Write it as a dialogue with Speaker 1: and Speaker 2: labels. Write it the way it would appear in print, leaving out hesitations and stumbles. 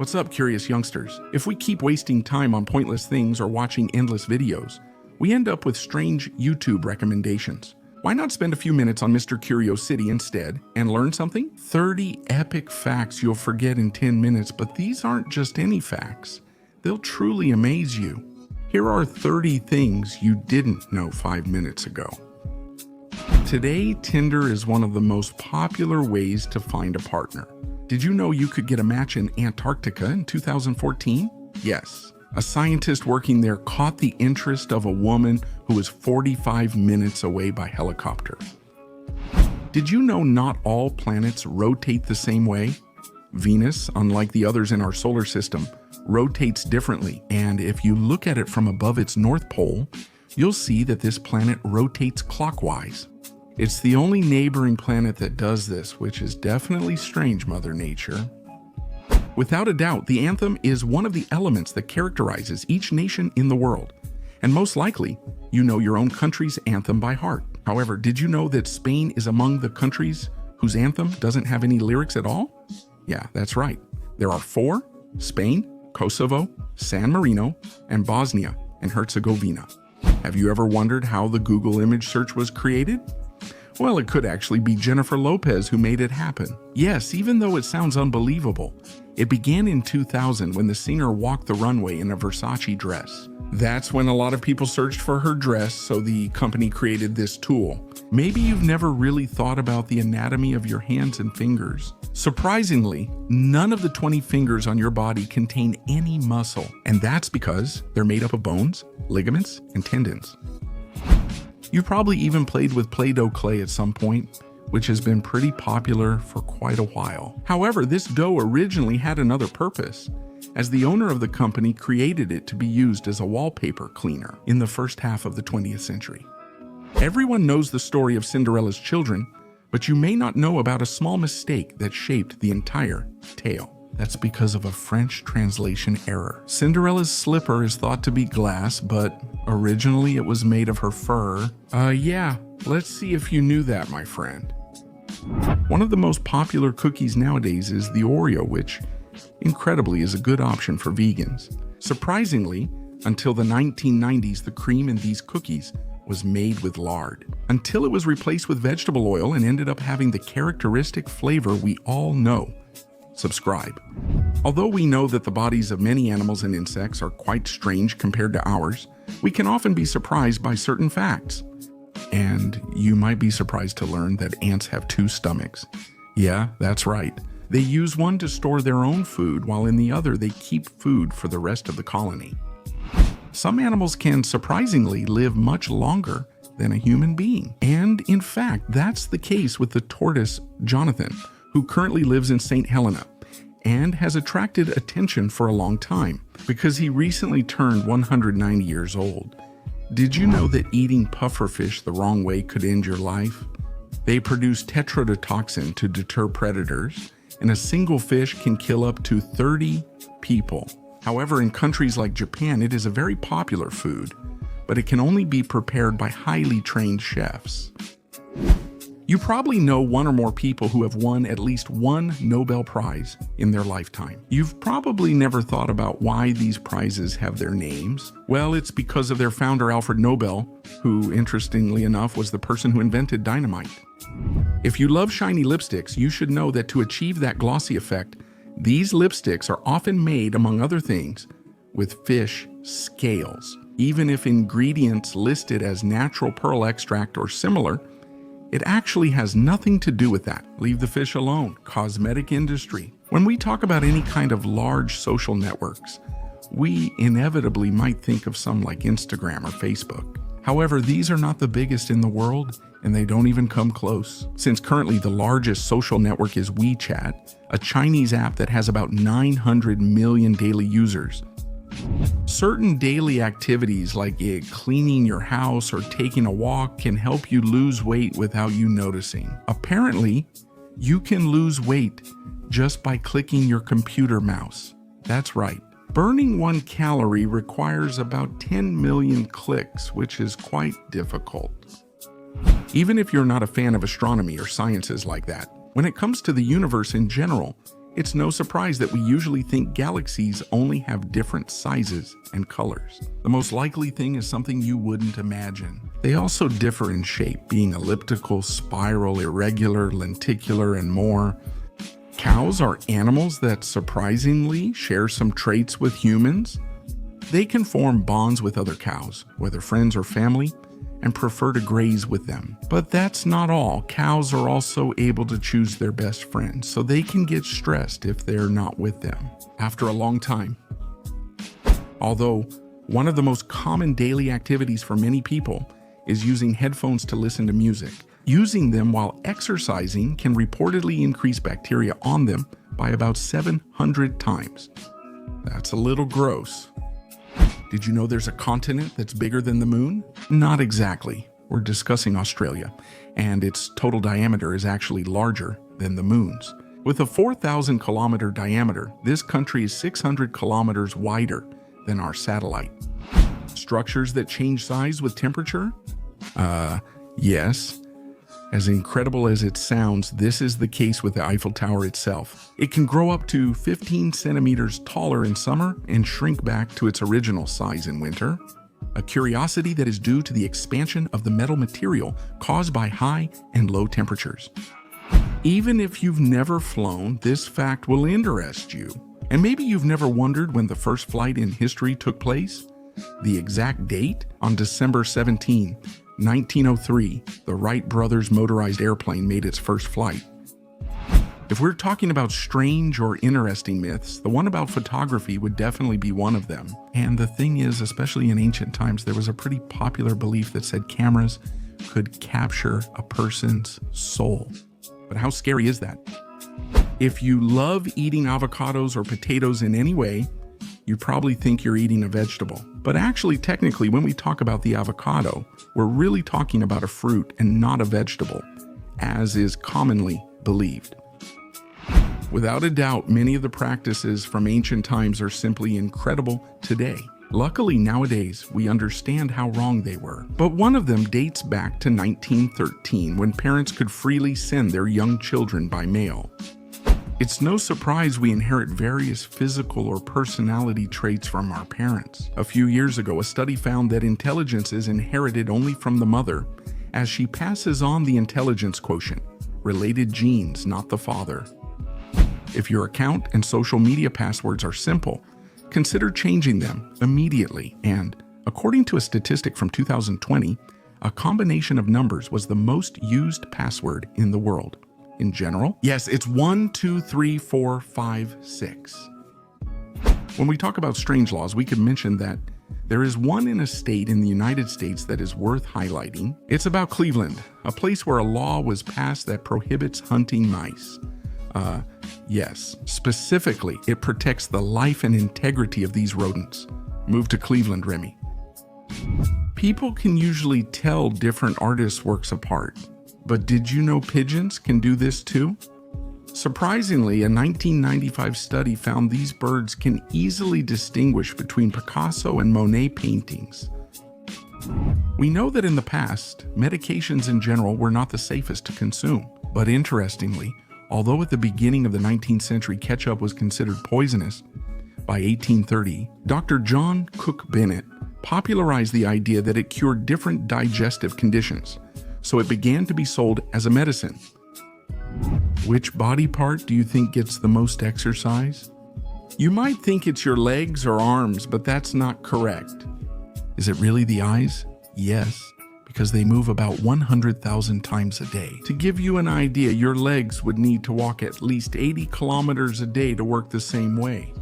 Speaker 1: What's up, curious youngsters? If we keep wasting time on pointless things or watching endless videos, we end up with strange YouTube recommendations. Why not spend a few minutes on Mr. Curiosity instead and learn something? 30 epic facts you'll forget in 10 minutes, but these aren't just any facts. They'll truly amaze you. Here are 30 things you didn't know 5 minutes ago. Today, Tinder is one of the most popular ways to find a partner. Did you know you could get a match in Antarctica in 2014? Yes. A scientist working there caught the interest of a woman who was 45 minutes away by helicopter. Did you know not all planets rotate the same way? Venus, unlike the others in our solar system, rotates differently, and if you look at it from above its north pole, you'll see that this planet rotates clockwise. It's the only neighboring planet that does this, which is definitely strange, Mother Nature. Without a doubt, the anthem is one of the elements that characterizes each nation in the world. And most likely, you know your own country's anthem by heart. However, did you know that Spain is among the countries whose anthem doesn't have any lyrics at all? Yeah, that's right. There are 4: Spain, Kosovo, San Marino, and Bosnia and Herzegovina. Have you ever wondered how the Google image search was created? Well, it could actually be Jennifer Lopez who made it happen. Yes, even though it sounds unbelievable, it began in 2000 when the singer walked the runway in a Versace dress. That's when a lot of people searched for her dress, so the company created this tool. Maybe you've never really thought about the anatomy of your hands and fingers. Surprisingly, none of the 20 fingers on your body contain any muscle, and that's because they're made up of bones, ligaments, and tendons. You probably even played with Play-Doh clay at some point, which has been pretty popular for quite a while. However, this dough originally had another purpose, as the owner of the company created it to be used as a wallpaper cleaner in the first half of the 20th century. Everyone knows the story of Cinderella's children, but you may not know about a small mistake that shaped the entire tale. That's because of a French translation error. Cinderella's slipper is thought to be glass, but originally it was made of her fur. Yeah, let's see if you knew that, my friend. One of the most popular cookies nowadays is the Oreo, which, incredibly, is a good option for vegans. Surprisingly, until the 1990s, the cream in these cookies was made with lard, until it was replaced with vegetable oil and ended up having the characteristic flavor we all know. Subscribe. Although we know that the bodies of many animals and insects are quite strange compared to ours, we can often be surprised by certain facts. And you might be surprised to learn that ants have 2 stomachs. Yeah, that's right. They use one to store their own food, while in the other they keep food for the rest of the colony. Some animals can surprisingly live much longer than a human being. And in fact, that's the case with the tortoise Jonathan, who currently lives in St. Helena and has attracted attention for a long time because he recently turned 190 years old. Did you know that eating pufferfish the wrong way could end your life? They produce tetrodotoxin to deter predators, and a single fish can kill up to 30 people. However, in countries like Japan, it is a very popular food, but it can only be prepared by highly trained chefs. You probably know one or more people who have won at least one Nobel Prize in their lifetime. You've probably never thought about why these prizes have their names. Well, it's because of their founder, Alfred Nobel, who, interestingly enough, was the person who invented dynamite. If you love shiny lipsticks, you should know that to achieve that glossy effect, these lipsticks are often made, among other things, with fish scales. Even if ingredients listed as natural pearl extract or similar, it actually has nothing to do with that. Leave the fish alone. Cosmetic industry. When we talk about any kind of large social networks, we inevitably might think of some like Instagram or Facebook. However, these are not the biggest in the world, and they don't even come close. Since currently the largest social network is WeChat, a Chinese app that has about 900 million daily users. Certain daily activities like cleaning your house or taking a walk can help you lose weight without you noticing. Apparently, you can lose weight just by clicking your computer mouse. That's right. Burning 1 calorie requires about 10 million clicks, which is quite difficult. Even if you're not a fan of astronomy or sciences like that, when it comes to the universe in general, It's no surprise that we usually think galaxies only have different sizes and colors. The most likely thing is something you wouldn't imagine. They also differ in shape, being elliptical, spiral, irregular, lenticular, and more. Cows are animals that surprisingly share some traits with humans. They can form bonds with other cows, whether friends or family, and prefer to graze with them. But that's not all. Cows are also able to choose their best friends, so they can get stressed if they're not with them after a long time. Although, one of the most common daily activities for many people is using headphones to listen to music. Using them while exercising can reportedly increase bacteria on them by about 700 times. That's a little gross. Did you know there's a continent that's bigger than the moon? Not exactly. We're discussing Australia, and its total diameter is actually larger than the moon's. With a 4,000-kilometer diameter, this country is 600 kilometers wider than our satellite. Structures that change size with temperature? Yes. As incredible as it sounds, this is the case with the Eiffel Tower itself. It can grow up to 15 centimeters taller in summer and shrink back to its original size in winter. A curiosity that is due to the expansion of the metal material caused by high and low temperatures. Even if you've never flown, this fact will interest you. And maybe you've never wondered when the first flight in history took place? The exact date? On December 17, 1903, the Wright brothers' motorized airplane made its first flight. If we're talking about strange or interesting myths, the one about photography would definitely be one of them. And the thing is, especially in ancient times, there was a pretty popular belief that said cameras could capture a person's soul. But how scary is that? If you love eating avocados or potatoes in any way, you probably think you're eating a vegetable. But actually, technically, when we talk about the avocado, we're really talking about a fruit and not a vegetable, as is commonly believed. Without a doubt, many of the practices from ancient times are simply incredible today. Luckily, nowadays, we understand how wrong they were. But one of them dates back to 1913, when parents could freely send their young children by mail. It's no surprise we inherit various physical or personality traits from our parents. A few years ago, a study found that intelligence is inherited only from the mother, as she passes on the intelligence quotient, related genes, not the father. If your account and social media passwords are simple, consider changing them immediately. And according to a statistic from 2020, a combination of numbers was the most used password in the world. In general, yes, it's 1, 2, 3, 4, 5, 6. When we talk about strange laws, we could mention that there is one in a state in the United States that is worth highlighting. It's about Cleveland, a place where a law was passed that prohibits hunting mice. Yes, specifically, it protects the life and integrity of these rodents. Move to Cleveland, Remy. People can usually tell different artists' works apart. But did you know pigeons can do this too? Surprisingly, a 1995 study found these birds can easily distinguish between Picasso and Monet paintings. We know that in the past, medications in general were not the safest to consume. But interestingly, although at the beginning of the 19th century ketchup was considered poisonous, by 1830, Dr. John Cook Bennett popularized the idea that it cured different digestive conditions. So it began to be sold as a medicine. Which body part do you think gets the most exercise? You might think it's your legs or arms, but that's not correct. Is it really the eyes? Yes, because they move about 100,000 times a day. To give you an idea, your legs would need to walk at least 80 kilometers a day to work the same way.